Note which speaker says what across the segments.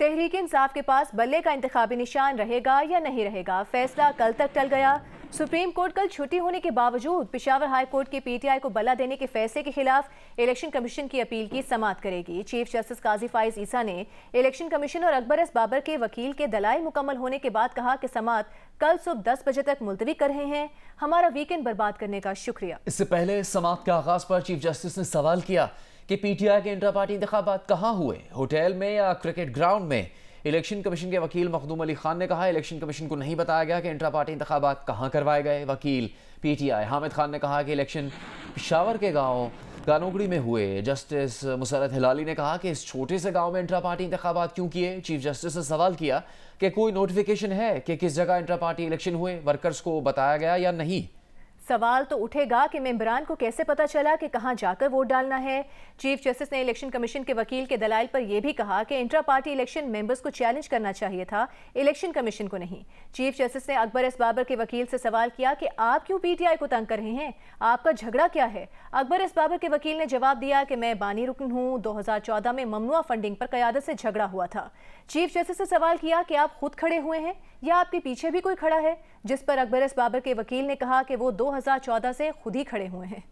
Speaker 1: तहरीक इंसाफ के पास बल्ले का इंतखाबी निशान रहेगा या नहीं रहेगा, फैसला कल तक टल गया। सुप्रीम कोर्ट कल छुट्टी होने के बावजूद पेशावर हाई कोर्ट के पीटीआई को बल्ला देने के फैसले के खिलाफ इलेक्शन कमीशन की अपील की समाअत करेगी। चीफ जस्टिस काजी फाइज ईसा ने इलेक्शन कमीशन और अकबर एस बाबर के वकील के दलाइल मुकम्मल होने के बाद कहा कि समाअत कल सुबह 10 बजे तक मुलतवी कर रहे हैं। हमारा वीकेंड बर्बाद करने का शुक्रिया।
Speaker 2: इससे पहले समाअत के आगाज पर चीफ जस्टिस ने सवाल किया कि पीटीआई के इंट्रा पार्टी इंतखाबात कहाँ हुए, होटल में या क्रिकेट ग्राउंड में। इलेक्शन कमीशन के वकील मखदूम अली खान ने कहा इलेक्शन कमीशन को नहीं बताया गया कि इंट्रा पार्टी इंतखाबात कहाँ करवाए गए। वकील पीटीआई हामिद खान ने कहा कि इलेक्शन पेशावर के गाँव गानोगड़ी में हुए। जस्टिस मुसरत हिलाली ने कहा कि इस छोटे से गांव में इंट्रा पार्टी इंतखाबात क्यों किए। चीफ जस्टिस ने सवाल किया कि कोई नोटिफिकेशन है कि किस जगह इंट्रा पार्टी इलेक्शन हुए, वर्कर्स को बताया गया या नहीं।
Speaker 1: सवाल तो उठेगा कि मेंबरान को कैसे पता चला कि कहां जाकर वोट डालना है। चीफ जस्टिस ने इलेक्शन कमीशन के वकील के दलाइल पर यह भी कहा कि इंट्रा पार्टी इलेक्शन मेंबर्स को चैलेंज करना चाहिए था, इलेक्शन कमीशन को नहीं। चीफ जस्टिस ने अकबर एस बाबर के वकील से सवाल किया कि आप क्यों पीटीआई को तंग कर रहे हैं, आपका झगड़ा क्या है। अकबर एस बाबर के वकील ने जवाब दिया कि मैं बानी रुकन हूं, 2014 में ममनुआ फंडिंग पर क़यादत से झगड़ा हुआ था। चीफ जस्टिस से सवाल किया कि आप खुद खड़े हुए हैं या आपके पीछे भी कोई खड़ा है, जिस पर अकबर एस बाबर के वकील ने कहा कि वो 2014 से खुद ही खड़े हुए हैं।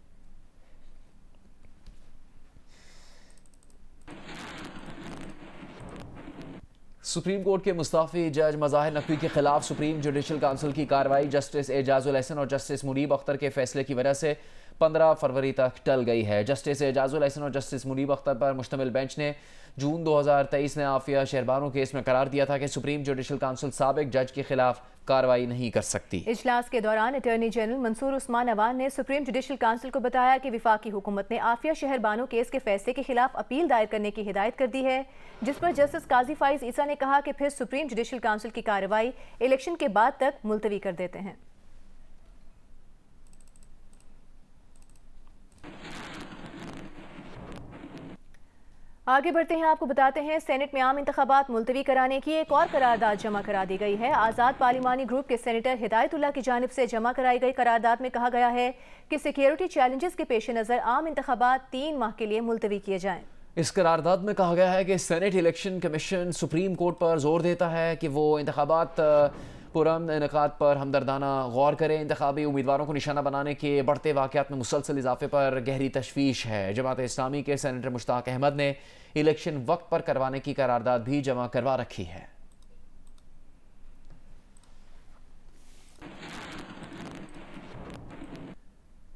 Speaker 2: सुप्रीम कोर्ट के मुस्ताफी जज मज़ाहिर नकवी के खिलाफ सुप्रीम जुडिशल काउंसिल की कार्रवाई जस्टिस एजाजुल एहसन और जस्टिस मुनीब अख्तर के फैसले की वजह से 15 फरवरी तक टल गई है। जस्टिस एजाजुल एहसन और जस्टिस मुनीब अख्तर पर मुश्तमिल बेंच ने जून 2023 में आफिया शहरबानो केस में करार दिया था कि सुप्रीम जुडिशल काउंसिल साबिक जज के खिलाफ कार्रवाई नहीं कर सकती।
Speaker 1: इजलास के दौरान अटॉर्नी जनरल मंसूर उस्मान अवान ने सुप्रीम जुडिशल काउंसिल को बताया कि विफाकी हुकूमत ने आफिया शहरबानो केस के फैसले के खिलाफ अपील दायर करने की हिदायत कर दी है, जिस पर जस्टिस काजी फाइज ईसा ने कहा कि फिर सुप्रीम जुडिशल काउंसिल की कार्रवाई इलेक्शन के बाद तक मुलतवी कर देते हैं। आगे बढ़ते हैं, आपको बताते हैं सेनेट में आम इंतखाबात मुलतवी कराने की एक और करारदाद जमा करा दी गई है। आज़ाद पार्लिमानी ग्रुप के सेनेटर हिदायतुल्लाह की जानिब से जमा कराई गई करारदाद में कहा गया है कि सिक्योरिटी चैलेंजेस के पेश नज़र आम इंतखाबात 3 माह के लिए मुलतवी किए जाएं।
Speaker 2: इस करारदाद में कहा गया है कि senate election commission supreme court पर जोर देता है कि वो इंतखाबात पुरअमन इनेकाद पर हमदर्दाना गौर करें। इंतखाबी उम्मीदवारों को निशाना बनाने के बढ़ते वाक़यात में मुसलसल इजाफे पर गहरी तशवीश है। जमात इस्लामी के सेनेटर मुश्ताक अहमद ने इलेक्शन वक्त पर करवाने की करारदाद भी जमा करवा रखी है।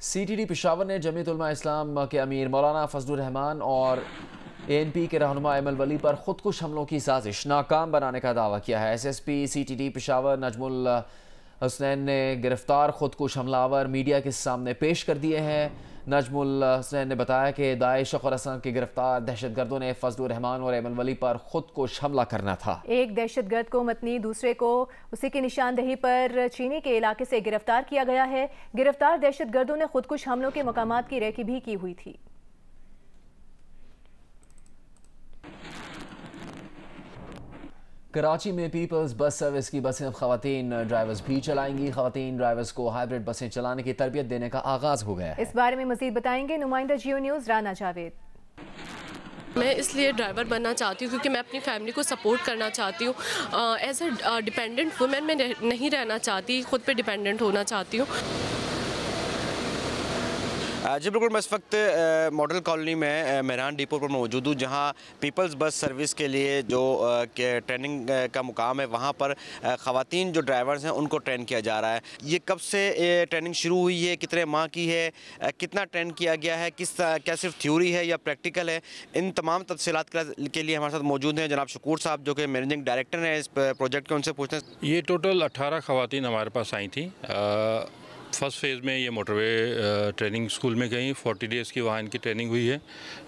Speaker 2: CTD पेशावर ने जमीयत उलमा इस्लाम के अमीर मौलाना फजलुर रहमान और ANP के रहनुमा अमल वली पर खुदकुश हमलों की साजिश नाकाम बनाने का दावा किया है। SSP CTD पेशावर नजमुल हुसैन ने गिरफ्तार खुदकुश हमलावर मीडिया के सामने पेश कर दिए हैं। नजमुल हुसैन ने बताया कि दाइश खुरासान के गिरफ्तार दहशतगर्दों ने फजलुर रहमान और अमल वली पर खुदकुश हमला करना था। एक
Speaker 1: दहशतगर्द को मतनी, दूसरे को उसी की निशानदही पर चीनी के इलाके से गिरफ्तार किया गया है। गिरफ्तार दहशतगर्दों ने खुदकुश हमलों के मकामात की रेकी भी की हुई थी।
Speaker 2: कराची में पीपल्स बस सर्विस की बसें अब खवातीन ड्राइवर्स भी चलाएंगी। खवातीन ड्राइवर्स को हाइब्रिड बसें चलाने की तरबियत देने का आगाज हो गया है।
Speaker 1: इस बारे में मजीद बताएंगे नुमाइंदा जियो न्यूज़ राना जावेद।
Speaker 3: मैं इसलिए ड्राइवर बनना चाहती हूँ क्योंकि मैं अपनी फैमिली को सपोर्ट करना चाहती हूँ। एज ए डिपेंडेंट वुमेन मैं नहीं रहना चाहती, खुद पे डिपेंडेंट होना चाहती हूँ।
Speaker 4: जी बिल्कुल, मैं इस वक्त मॉडल कॉलोनी में मेहरान डिपो पर मौजूद हूँ, जहाँ पीपल्स बस सर्विस के लिए जो ट्रेनिंग का मुकाम है, वहाँ पर ख़वातीन जो ड्राइवर्स हैं उनको ट्रेन किया जा रहा है। ये कब से ट्रेनिंग शुरू हुई है, कितने माह की है, कितना ट्रेन किया गया है, क्या सिर्फ थ्योरी है या प्रैक्टिकल है, इन तमाम तफसीलात के लिए हमारे साथ मौजूद हैं जनाब शकूर साहब, जो कि मैनेजिंग डायरेक्टर हैं इस प्रोजेक्ट के। उनसे पूछते हैं।
Speaker 5: ये टोटल 18 ख़वातीन हमारे पास आई थी। फर्स्ट फेज़ में ये मोटरवे ट्रेनिंग स्कूल में गई, 40 डेज़ की वहाँ इनकी ट्रेनिंग हुई है।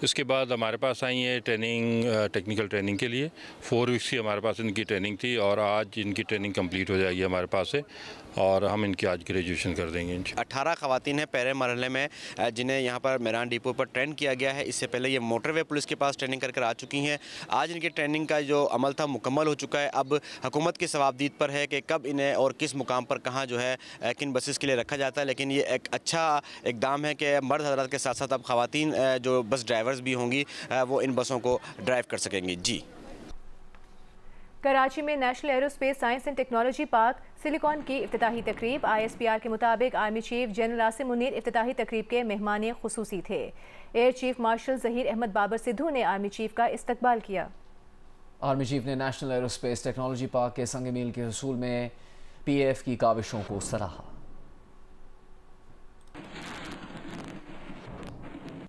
Speaker 5: इसके बाद हमारे पास आई है ट्रेनिंग, टेक्निकल ट्रेनिंग के लिए 4 वीक्स की हमारे पास इनकी ट्रेनिंग थी और आज इनकी ट्रेनिंग कंप्लीट हो जाएगी हमारे पास से और हम इनकी आज ग्रेजुएशन कर देंगे।
Speaker 4: 18 ख़वातीन हैं पहले मरहले में जिन्हें यहाँ पर मेहरान डिपो पर ट्रेन किया गया है। इससे पहले ये मोटरवे पुलिस के पास ट्रेनिंग कर आ चुकी हैं। आज इनकी ट्रेनिंग का जो अमल था मुकम्मल हो चुका है। अब हुकूमत की सवाबदीद पर है कि कब इन्हें और किस मुकाम पर कहाँ जो है किन बसेस के लिए रखा जाता है। लेकिन ये एक अच्छा इकदाम है कि मर्द हज़रात के साथ साथ अब ख़वातीन जो बस ड्राइवर्स भी होंगी वो इन बसों को ड्राइव कर सकेंगी। जी
Speaker 1: कराची में national aerospace science and technology park silicon की इफ्तिताही तकरीब। ISPR के मुताबिक army chief general Asim Munir इफ्तिताही तकरीब के मेहमान खुसूसी थे। Air chief marshal Zaheer Ahmed Babar Sidhu ने आर्मी चीफ का इस्तकबाल किया।
Speaker 2: आर्मी चीफ ने नेशनल एरोस्पेस टेक्नोलॉजी पार्क के संग मील के हुसूल में PAF की काविशों को सराहा।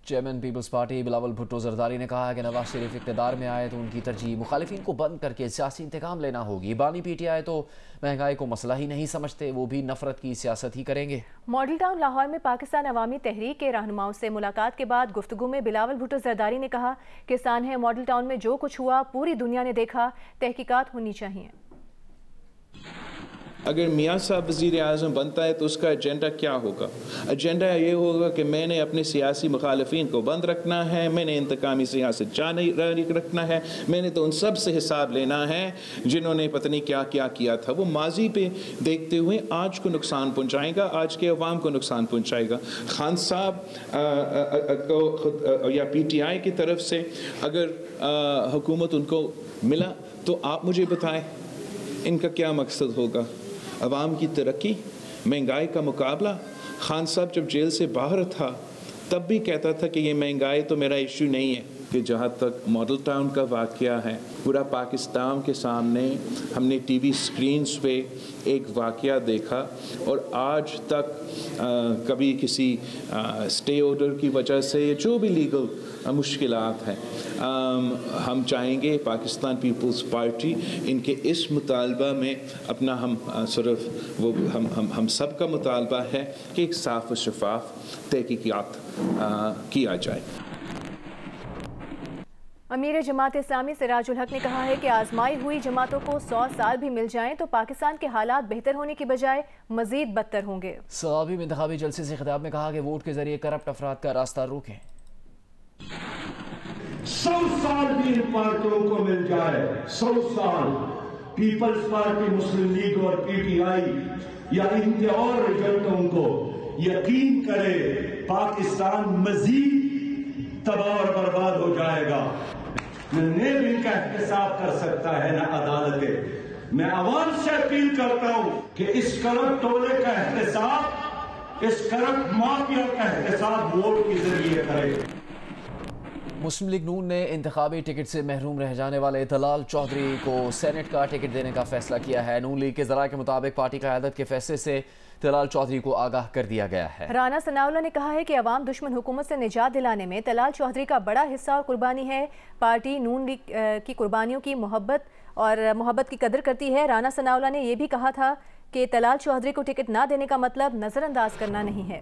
Speaker 2: Chairman people's party Bilawal Bhutto Zardari ने कहा कि नवाज शरीफ इक़्तिदार में आए तो उनकी तरजीह मुखालिफिन को बंद करके सियासी इंतकाम लेना होगी। बानी PTI तो महंगाई को मसला ही नहीं समझते, वो भी नफरत की सियासत ही करेंगे।
Speaker 1: मॉडल टाउन लाहौर में पाकिस्तान अवामी तहरीक के रहनुमाओं से मुलाकात के बाद गुफ्तगू में बिलावल भुट्टो जरदारी ने कहा कि सान है मॉडल टाउन में जो कुछ हुआ पूरी दुनिया ने देखा, तहकीकात होनी चाहिए।
Speaker 6: अगर मियाँ साहब वज़ीर आज़म बनता है तो उसका एजेंडा क्या होगा? एजेंडा ये होगा कि मैंने अपने सियासी मुखालिफिन को बंद रखना है, मैंने इंतकामी सियासत जारी रखना है, मैंने तो उन सब से हिसाब लेना है जिन्होंने पता नहीं क्या क्या किया था। वो माजी पे देखते हुए आज को नुकसान पहुँचाएगा, आज के अवाम को नुकसान पहुँचाएगा। खान साहब को या PTI की तरफ से अगर हुकूमत उनको मिला तो आप मुझे बताएं इनका क्या मकसद होगा? अवाम की तरक्की, महंगाई का मुकाबला? खान साहब जब जेल से बाहर था तब भी कहता था कि ये महंगाई तो मेरा इशू नहीं है। कि जहाँ तक मॉडल टाउन का वाक़या है, पूरा पाकिस्तान के सामने हमने TV स्क्रीन्स पे एक वाक़या देखा और आज तक कभी किसी स्टे ऑर्डर की वजह से जो भी लीगल मुश्किलात हैं, हम चाहेंगे पाकिस्तान पीपल्स पार्टी इनके इस मुतालबा में अपना हम सब का मुतालबा है कि एक साफ़ व शफाफ तहकीकात किया जाए।
Speaker 1: अमीर जमात इस्लामी सिराजुल हक ने कहा है कि आजमाई हुई जमातों को 100 साल भी मिल जाएं तो पाकिस्तान के हालात बेहतर होने की बजाय मजीद बदतर होंगे।
Speaker 2: सवाबी में इंतखाबी जलसे से खिताब में कहा कि वोट के जरिए करप्ट अफराद का रास्ता रोकें।
Speaker 7: 100 साल भी इन पार्टियों को मिल जाए, 100 साल पीपल्स पार्टी, मुस्लिम लीग और PTI या इनके और रिजल्टों को यकीन करे पाकिस्तान मजीद तबाह और बर्बाद हो जाएगा। न नेब इनका एहतसाब कर सकता है न अदालतें। मैं आवाम से अपील करता हूं कि इस करप्ट टोले का एहतसाब, इस करप्ट माफिया का एहतसाब वोट के जरिए करे।
Speaker 2: मुस्लिम लीग नून ने इंतखाबी टिकट से महरूम रह जाने वाले तलाल चौधरी को सेनेट का टिकट देने का फैसला किया है। नून लीग के ज़राए के मुताबिक पार्टी क़यादत के फैसले से तलाल चौधरी को आगाह कर दिया गया है।
Speaker 1: राना सनाउल्लाह ने कहा है कि अवाम दुश्मन हुकूमत से निजात दिलाने में तलाल चौधरी का बड़ा हिस्सा और कुर्बानी है। पार्टी नून लीग की कुर्बानियों की मोहब्बत की कदर करती है। राना सनाउल्लाह ने यह भी कहा था कि तलाल चौधरी को टिकट ना देने का मतलब नज़रअंदाज करना नहीं है।